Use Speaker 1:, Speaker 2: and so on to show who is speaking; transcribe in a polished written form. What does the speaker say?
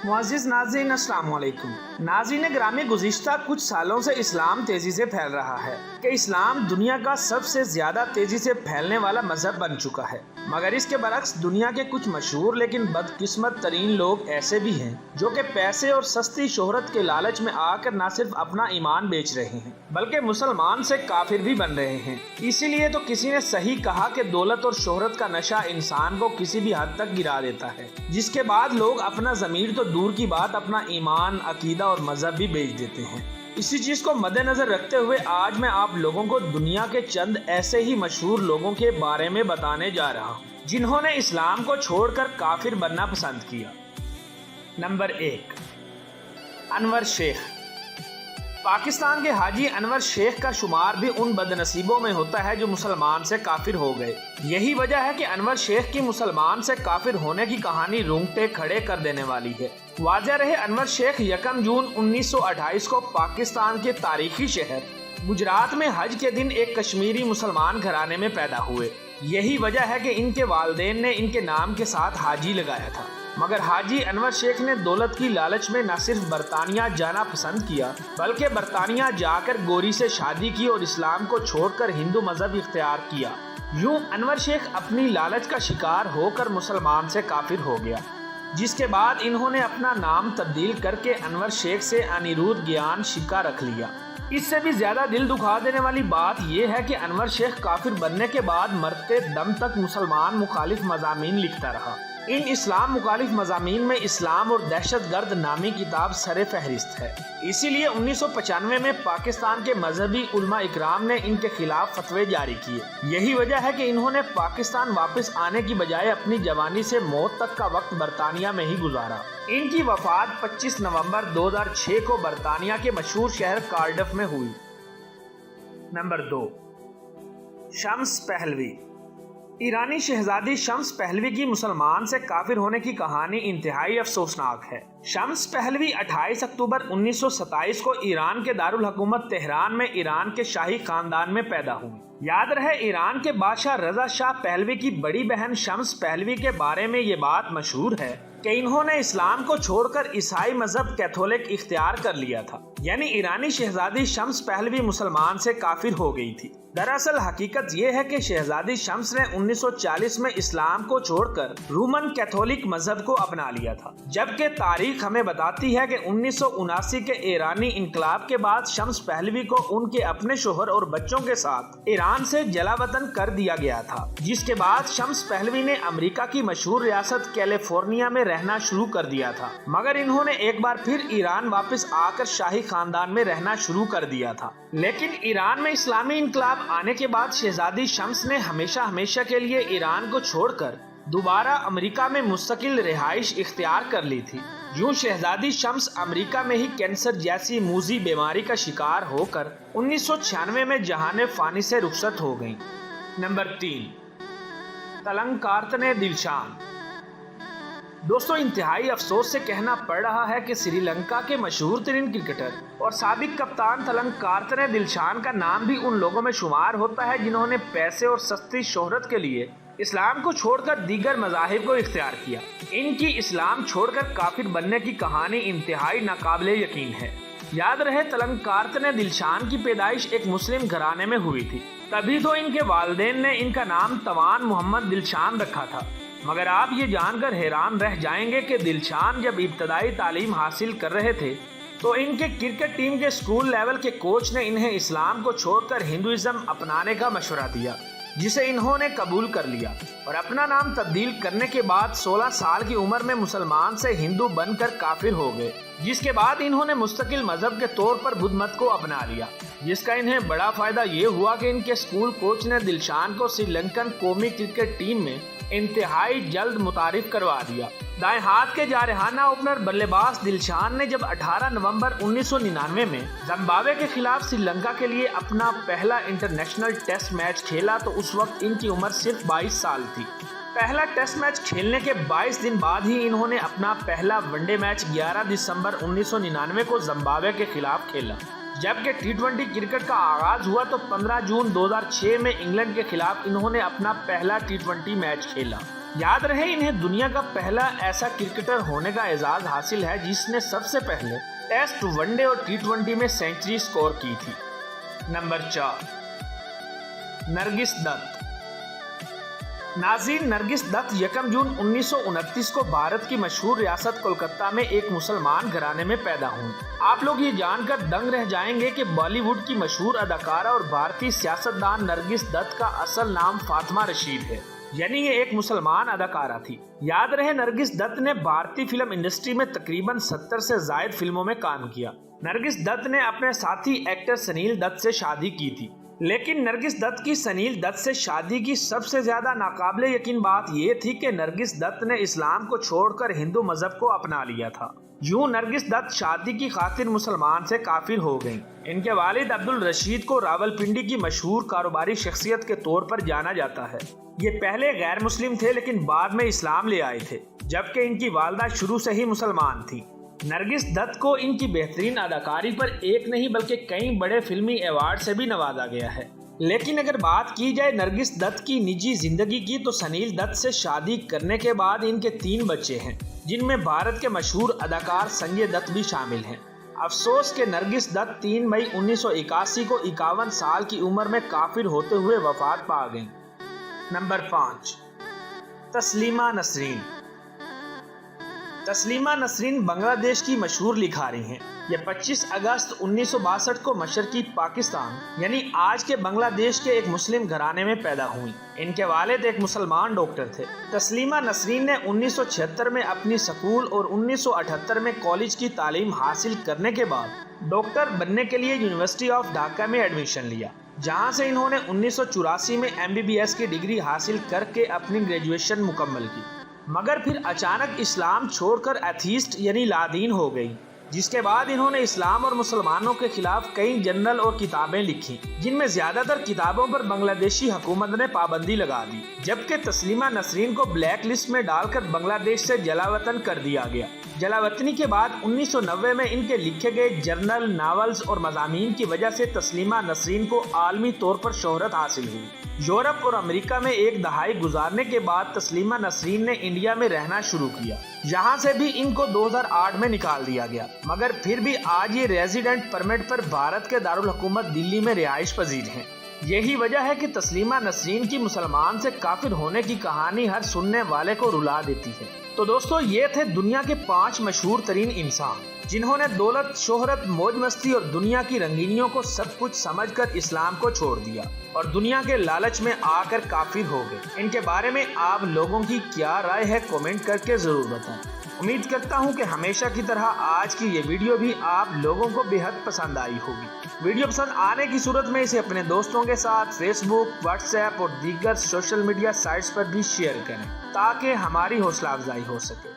Speaker 1: मुअज़्ज़िज़ नाज़रीन, अस्सलाम वालेकुम। नाज़रीन ग्रामी, गुज़िश्ता कुछ सालों से इस्लाम तेज़ी से फैल रहा है कि इस्लाम दुनिया का सबसे ज़्यादा तेज़ी से फैलने वाला मज़हब बन चुका है। मगर इसके बरक्स दुनिया के कुछ मशहूर लेकिन बदकिस्मत तरीन लोग ऐसे भी हैं जो कि पैसे और सस्ती शोहरत के लालच में आकर न सिर्फ अपना ईमान बेच रहे हैं बल्कि मुसलमान से काफिर भी बन रहे हैं। इसीलिए तो किसी ने सही कहा कि दौलत और शोहरत का नशा इंसान को किसी भी हद तक गिरा देता है, जिसके बाद लोग अपना ज़मीर तो दूर की बात अपना ईमान, अकीदा और मजहब भी बेच देते हैं। इसी चीज को मद्देनजर रखते हुए आज मैं आप लोगों को दुनिया के चंद ऐसे ही मशहूर लोगों के बारे में बताने जा रहा हूँ जिन्होंने इस्लाम को छोड़कर काफिर बनना पसंद किया। नंबर 1, अनवर शेख। पाकिस्तान के हाजी अनवर शेख का शुमार भी उन बदनसीबों में होता है जो मुसलमान से काफिर हो गए। यही वजह है कि अनवर शेख की मुसलमान से काफिर होने की कहानी रूंगटे खड़े कर देने वाली है। वाज़ह रहे, अनवर शेख 1 जून 1928 को पाकिस्तान के तारीखी शहर गुजरात में हज के दिन एक कश्मीरी मुसलमान घराने में पैदा हुए। यही वजह है कि इनके वालिदैन ने इनके नाम के साथ हाजी लगाया था। मगर हाजी अनवर शेख ने दौलत की लालच में न सिर्फ बरतानिया जाना पसंद किया बल्कि बरतानिया जाकर गोरी से शादी की और इस्लाम को छोड़कर हिंदू मजहब इख्तियार किया। यूं अनवर शेख अपनी लालच का शिकार होकर मुसलमान से काफिर हो गया, जिसके बाद इन्होंने अपना नाम तब्दील करके अनवर शेख से अनिरुद्ध ज्ञान शिका रख लिया। इससे भी ज्यादा दिल दुखा देने वाली बात यह है कि अनवर शेख काफिर बनने के बाद मरते दम तक मुसलमान मुखालिफ मज़ामीन लिखता रहा। इन इस्लाम मुखालिफ मज़ामीन में इस्लाम और दहशतगर्द नामी किताब सरे फहरिस्त है। इसीलिए 1995 में पाकिस्तान के मजहबी उलमा इकराम ने इनके खिलाफ फतवे जारी किए। यही वजह है कि इन्होंने पाकिस्तान वापस आने की बजाय अपनी जवानी से मौत तक का वक्त बरतानिया में ही गुजारा। इनकी वफात 25 नवंबर 2006 को बरतानिया के मशहूर शहर कार्डिफ में हुई। Number 2, Shams Pahlavi. ईरानी शहजादी शम्स पहलवी की मुसलमान से काफिर होने की कहानी इंतहाई अफसोसनाक है। शम्स पहलवी 28 अक्टूबर 1927 को ईरान के दारुल हुकूमत तेहरान में ईरान के शाही खानदान में पैदा हुई। याद रहे, ईरान के बादशाह रजा शाह पहलवी की बड़ी बहन शम्स पहलवी के बारे में ये बात मशहूर है कि इन्होंने इस्लाम को छोड़कर ईसाई मजहब कैथोलिक इख्तियार कर लिया था। यानी ईरानी शहजादी शम्स पहलवी मुसलमान से काफिर हो गई थी। दरअसल हकीकत ये है कि शहजादी शम्स ने 1940 में इस्लाम को छोड़कर रोमन कैथोलिक मजहब को अपना लिया था, जबकि तारीख हमें बताती है कि 1979 के ईरानी इनकलाब के बाद शम्स पहलवी को उनके अपने शोहर और बच्चों के साथ ईरान से जलावतन कर दिया गया था, जिसके बाद शम्स पहलवी ने अमेरिका की मशहूर रियासत कैलिफोर्निया में रहना शुरू कर दिया था। मगर इन्होंने एक बार फिर ईरान वापस आकर शाही खानदान में रहना शुरू कर दिया था। लेकिन ईरान में इस्लामी इनकलाब आने के बाद शहजादी शम्स ने हमेशा के लिए ईरान को छोड़कर दोबारा अमेरिका में मुस्तकिल रिहाइश इख्तियार कर ली थी। यूं शहजादी शम्स अमेरिका में ही कैंसर जैसी मूजी बीमारी का शिकार होकर 1996 में जहाने फानी से रुखसत हो गईं। नंबर 3, तलंग कारतने दिलशान। दोस्तों, इंतहाई अफसोस से कहना पड़ रहा है कि श्रीलंका के मशहूर तरीन क्रिकेटर और साबिक कप्तान तलंग कारतने दिलशान का नाम भी उन लोगों में शुमार होता है जिन्होंने पैसे और सस्ती शोहरत के लिए इस्लाम को छोड़कर दीगर मज़ाहिब को इख्तियार किया। इनकी इस्लाम छोड़कर काफिर बनने की कहानी इंतहाई नाकाबिले यकीन है। याद रहे, तलंग कारतने दिलशान की पैदाइश एक मुस्लिम घराने में हुई थी, तभी तो इनके वालिदैन ने इनका नाम तवान मोहम्मद दिलशान रखा था। मगर आप ये जानकर हैरान रह जाएंगे कि दिलशान जब इब्तदाई तालीम हासिल कर रहे थे तो इनके क्रिकेट टीम के स्कूल लेवल के कोच ने इन्हें इस्लाम को छोड़कर हिंदुइज्म अपनाने का मशवरा दिया, जिसे इन्होंने कबूल कर लिया और अपना नाम तब्दील करने के बाद 16 साल की उम्र में मुसलमान से हिंदू बनकर काफिर हो गए, जिसके बाद इन्होंने मुस्तकिल मजहब के तौर पर बुद्ध मत को अपना लिया, जिसका इन्हें बड़ा फायदा ये हुआ कि इनके स्कूल कोच ने दिलशान को श्रीलंकन कौमी क्रिकेट टीम में इंतहाई जल्द मुतारिफ करवा दिया। दाएं हाथ के जारहाना ओपनर बल्लेबाज दिलशान ने जब 18 नवंबर 1999 में जिम्बाब्वे के खिलाफ श्रीलंका के लिए अपना पहला इंटरनेशनल टेस्ट मैच खेला तो उस वक्त इनकी उम्र सिर्फ 22 साल थी। पहला टेस्ट मैच खेलने के 22 दिन बाद ही इन्होंने अपना पहला वनडे मैच 11 दिसंबर 1999 को जिम्बाब्वे के खिलाफ खेला, जबकि टी20 क्रिकेट का आगाज हुआ तो 15 जून 2006 में इंग्लैंड के खिलाफ इन्होंने अपना पहला टी20 मैच खेला। याद रहे इन्हें दुनिया का पहला ऐसा क्रिकेटर होने का एजाज हासिल है जिसने सबसे पहले टेस्ट, वनडे और T20 में सेंचुरी स्कोर की थी। नंबर 4, नरगिस दत्त। नाज़रीन, नरगिस दत्त 1 जून 1929 को भारत की मशहूर रियासत कोलकाता में एक मुसलमान घराने में पैदा हुई। आप लोग ये जानकर दंग रह जाएंगे कि बॉलीवुड की मशहूर अदाकारा और भारतीय सियासतदान नरगिस दत्त का असल नाम फातिमा रशीद है, यानी ये एक मुसलमान अदाकारा थी। याद रहे नरगिस दत्त ने भारतीय फिल्म इंडस्ट्री में तकरीबन 70 से ज्यादा फिल्मों में काम किया। नरगिस दत्त ने अपने साथी एक्टर सनील दत्त से शादी की थी, लेकिन नरगिस दत्त की सनील दत्त से शादी की सबसे ज्यादा नाकाबिले यकीन बात ये थी कि नरगिस दत्त ने इस्लाम को छोड़कर हिंदू मजहब को अपना लिया था। यूं नरगिस दत्त शादी की खातिर मुसलमान से काफिर हो गईं। इनके वालिद अब्दुल रशीद को रावलपिंडी की मशहूर कारोबारी शख्सियत के तौर पर जाना जाता है। ये पहले गैर मुस्लिम थे लेकिन बाद में इस्लाम ले आए थे, जबकि इनकी वालदा शुरू से ही मुसलमान थी। नरगिस दत्त को इनकी बेहतरीन अदाकारी पर एक नहीं बल्कि कई बड़े फिल्मी अवार्ड से भी नवाजा गया है। लेकिन अगर बात की जाए नरगिस दत्त की निजी जिंदगी की, तो सनील दत्त से शादी करने के बाद इनके 3 बच्चे हैं, जिनमें भारत के मशहूर अदाकार संजय दत्त भी शामिल हैं। अफसोस के नरगिस दत्त 3 मई 1981 को 51 साल की उम्र में काफिर होते हुए वफात पा गईं। नंबर 5, तस्लीमा नसरीन। तस्लीमा नसरीन बांग्लादेश की मशहूर लिखारी हैं। ये 25 अगस्त 1962 को मशरकी पाकिस्तान यानी आज के बांग्लादेश के एक मुस्लिम घराने में पैदा हुई। इनके वालिद एक मुसलमान डॉक्टर थे। तस्लीमा नसरीन ने 1976 में अपनी स्कूल और 1978 में कॉलेज की तालीम हासिल करने के बाद डॉक्टर बनने के लिए यूनिवर्सिटी ऑफ ढाका में एडमिशन लिया, जहां से इन्होंने 1984 में MBBS की डिग्री हासिल करके अपनी ग्रेजुएशन मुकम्मल की। मगर फिर अचानक इस्लाम छोड़कर एथीस्ट यानी लादीन हो गई, जिसके बाद इन्होंने इस्लाम और मुसलमानों के खिलाफ कई जर्नल और किताबें लिखी, जिनमें ज्यादातर किताबों पर बांग्लादेशी हुकूमत ने पाबंदी लगा दी, जबकि तस्लीमा नसरीन को ब्लैक लिस्ट में डालकर बांग्लादेश से जलावतन कर दिया गया। जलावतनी के बाद 1990 में इनके लिखे गए जर्नल, नावल्स और मज़ामीन की वजह से तस्लीमा नसरीन को आलमी तौर पर शोहरत हासिल हुई। यूरोप और अमेरिका में एक दहाई गुजारने के बाद तस्लीमा नसरीन ने इंडिया में रहना शुरू किया। यहाँ से भी इनको 2008 में निकाल दिया गया, मगर फिर भी आज ये रेजिडेंट परमिट पर भारत के दारुल हुकूमत दिल्ली में रिहाइश पजीर हैं। यही वजह है कि तस्लीमा नसरीन की मुसलमान से काफिर होने की कहानी हर सुनने वाले को रुला देती है। तो दोस्तों, ये थे दुनिया के 5 मशहूर तरीन इंसान जिन्होंने दौलत, शोहरत, मौज मस्ती और दुनिया की रंगीनियों को सब कुछ समझकर इस्लाम को छोड़ दिया और दुनिया के लालच में आकर काफिर हो गए। इनके बारे में आप लोगों की क्या राय है, कमेंट करके जरूर बताएं। उम्मीद करता हूं कि हमेशा की तरह आज की ये वीडियो भी आप लोगों को बेहद पसंद आई होगी। वीडियो पसंद आने की सूरत में इसे अपने दोस्तों के साथ फेसबुक, व्हाट्सएप और दीगर सोशल मीडिया साइट्स पर भी शेयर करें, ताकि हमारी हौसला अफजाई हो सके।